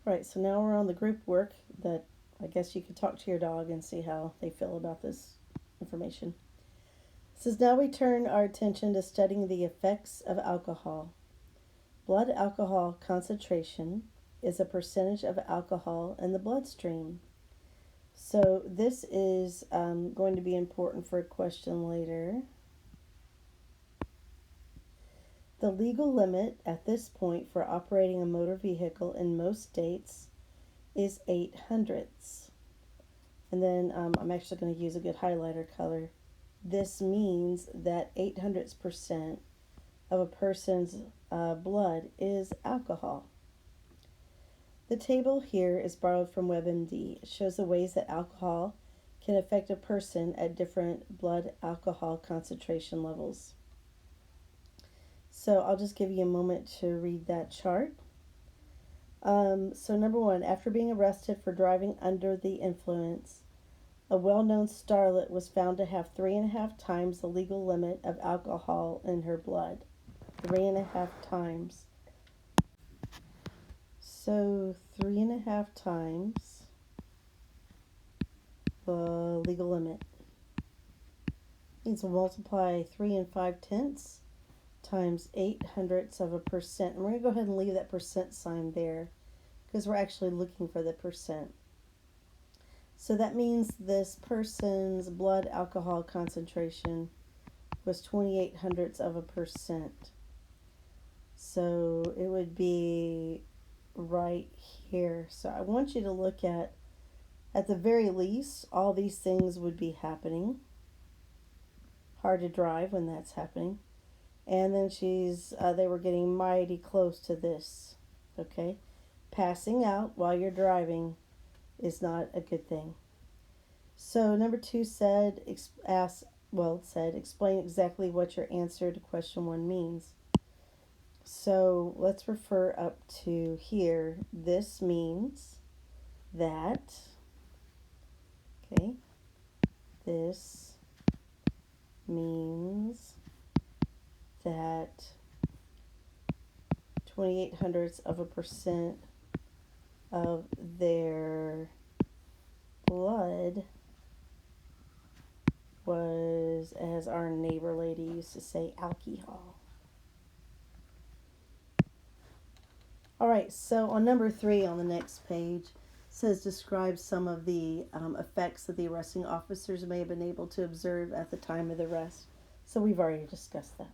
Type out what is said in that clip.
Right, so now we're on the group work that I guess you could talk to your dog and see how they feel about this information. It says now we turn our attention to studying the effects of alcohol. Blood alcohol concentration is a percentage of alcohol in the bloodstream. So this is going to be important for a question later. The legal limit at this point for operating a motor vehicle in most states is 8 hundredths. And then I'm actually going to use a good highlighter color. This means that 8 hundredths percent of a person's blood is alcohol. The table here is borrowed from WebMD. It shows the ways that alcohol can affect a person at different blood alcohol concentration levels. So I'll just give you a moment to read that chart. So number one, after being arrested for driving under the influence, a well-known starlet was found to have 3.5 times the legal limit of alcohol in her blood. 3.5 times. So 3.5 times the legal limit. Means we'll multiply 3 and 5 tenths times 8 hundredths of a percent. And we're going to go ahead and leave that percent sign there because we're actually looking for the percent. So that means this person's blood alcohol concentration was 28 hundredths of a percent. So it would be right here. So I want you to look at the very least, all these things would be happening. Hard to drive when that's happening. And then they were getting mighty close to this. Okay? Passing out while you're driving is not a good thing. So number 2 said, explain exactly what your answer to question 1 means. So let's refer up to here. This means that, okay, this means that 28 hundredths of a percent of their blood was, as our neighbor lady used to say, alcohol. All right, so on number 3 on the next page, says describe some of the effects that the arresting officers may have been able to observe at the time of the arrest. So we've already discussed that.